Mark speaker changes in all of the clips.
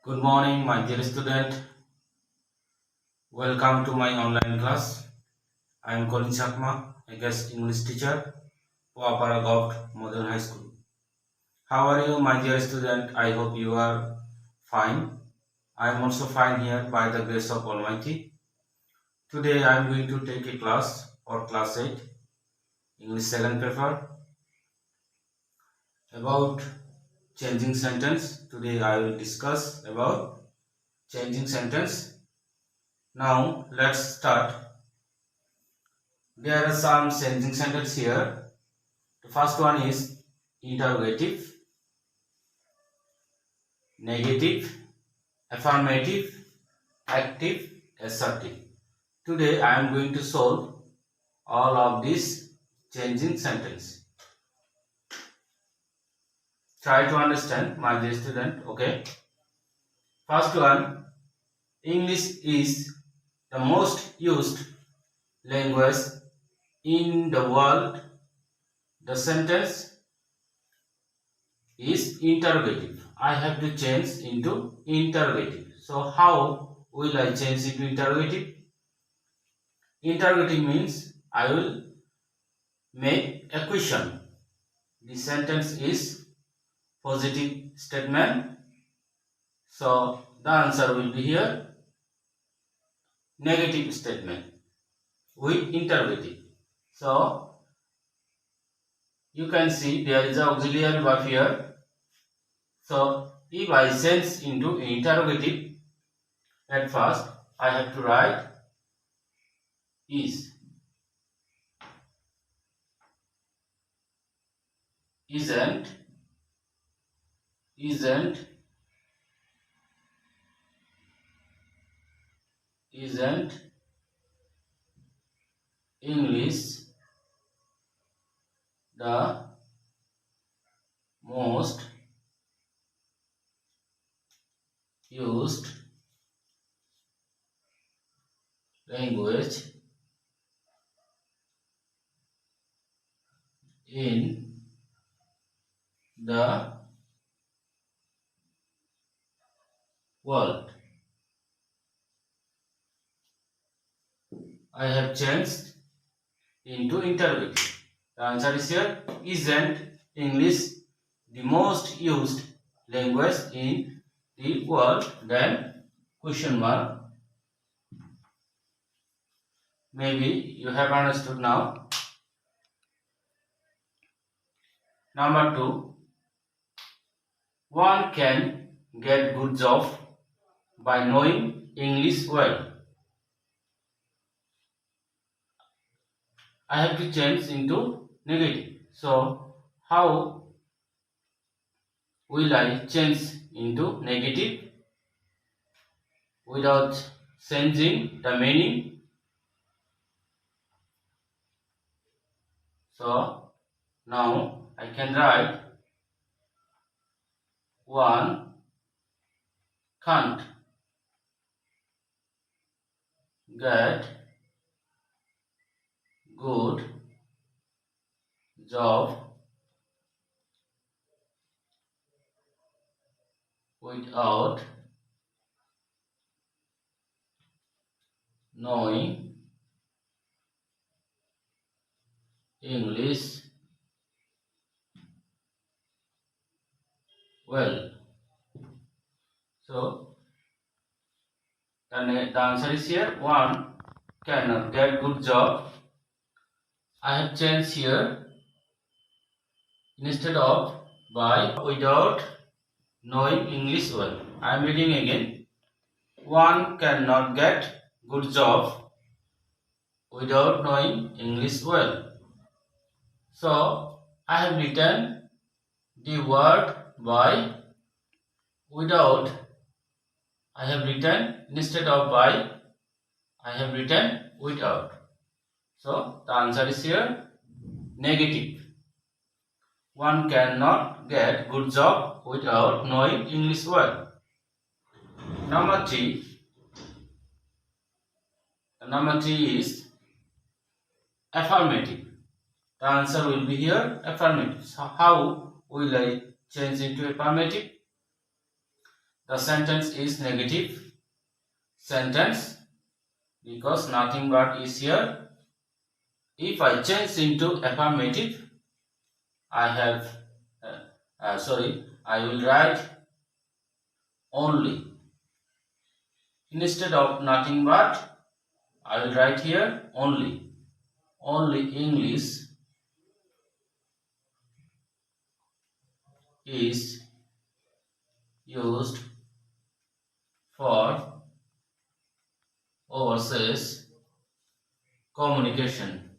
Speaker 1: Good morning, my dear student. Welcome to my online class. I am Colin Chakma, a guest English teacher for Apara Govt Modern High School. How are you, my dear student? I hope you are fine. I am also fine here by the grace of Almighty. Today I am going to take a class for class 8, English second paper, about changing sentence. Today I will discuss about changing sentence. Now let's start. There are some changing sentences here. The first one is interrogative, negative, affirmative, active, assertive. Today I am going to solve all of these changing sentences. Try to understand, my dear student. Okay. First one, English is the most used language in the world. The sentence is interrogative. I have to change into interrogative. So how will I change into interrogative? Interrogative means I will make a question. The sentence is positive statement. So the answer will be here negative statement with interrogative. So you can see there is an auxiliary verb here. So if I change into interrogative, at first I have to write is, isn't, isn't, isn't English the most used language in the world. I have changed into interrogative. The answer is here. Isn't English the most used language in the world? Then question mark. Maybe you have understood now. Number 2. One can get good job by knowing English well. I have to change into negative. So how will I change into negative without changing the meaning? So now I can write one can't get good job without knowing English well. So the answer is here. One cannot get good job. I have changed here instead of by without knowing English well. I am reading again. One cannot get good job without knowing English well. So I have written the word by without. I have written instead of by. I have written without. So the answer is here negative. One cannot get good job without knowing English well. Number 3. Number 3 is affirmative. The answer will be here affirmative. So how will I change into affirmative? The sentence is negative sentence because nothing but is here. If I change into affirmative, I will write only. Instead of nothing but, I will write here only. Only English is used for overseas communication.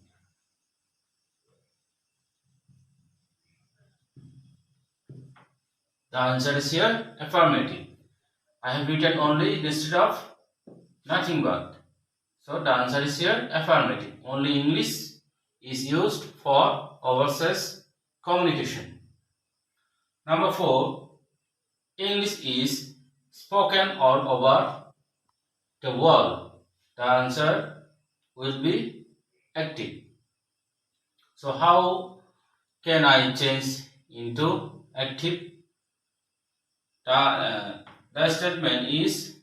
Speaker 1: The answer is here affirmative. I have written only instead of nothing but. So the answer is here affirmative. Only English is used for overseas communication. Number 4. English is spoken all over the world. The answer will be active. So how can I change into active? The statement is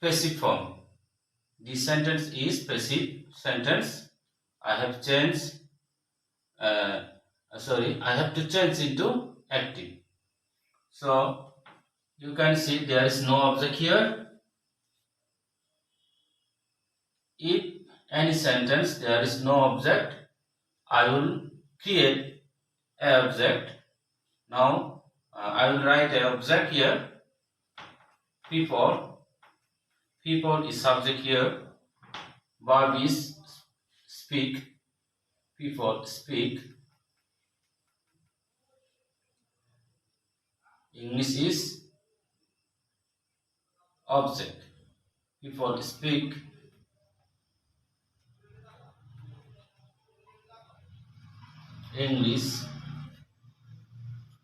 Speaker 1: passive form. The sentence is passive sentence. I have changed. I have to change into active. So you can see there is no object here. If any sentence there is no object, I will create an object. Now I will write an object here. People is subject here. Verb is speak. People speak. English is object. People speak. English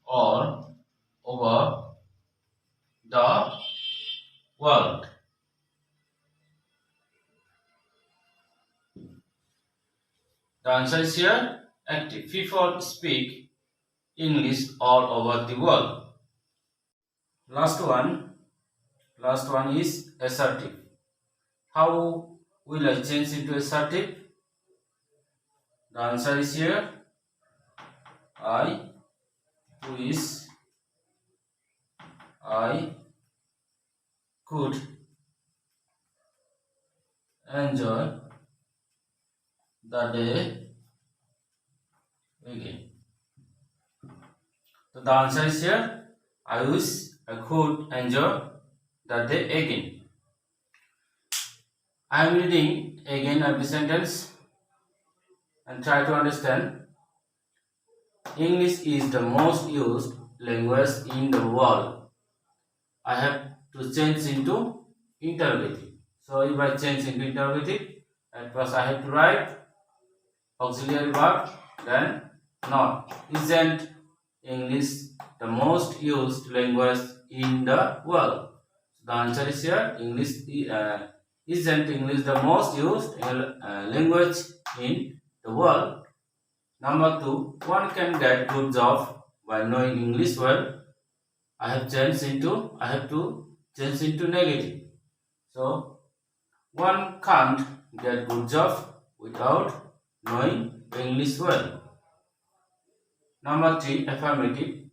Speaker 1: all over the world. The answer is here active. People speak English all over the world. Last one is assertive. How will I change into assertive? The answer is here. I wish I could enjoy the day again. So the answer is here. I wish I could enjoy the day again. I am reading again every sentence and try to understand. English is the most used language in the world. I have to change into interrogative. So if I change into interrogative, at first I have to write auxiliary verb, then not. Isn't English the most used language in the world? So the answer is here. Isn't English the most used language in the world? Number 2, one can get good job by knowing English well. I have to change into negative. So one can't get good job without knowing English well. Number 3, affirmative.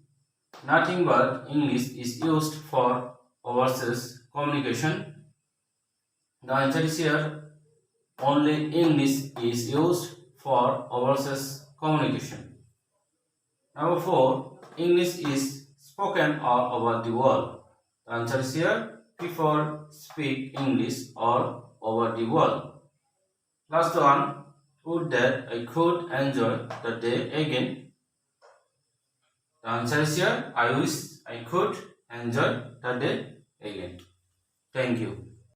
Speaker 1: Nothing but English is used for overseas communication. The answer is here. Only English is used for overseas communication. Number 4, English is spoken all over the world. The answer is here. People speak English all over the world. Last one, would that I could enjoy the day again. The answer is here. I wish I could enjoy the day again. Thank you.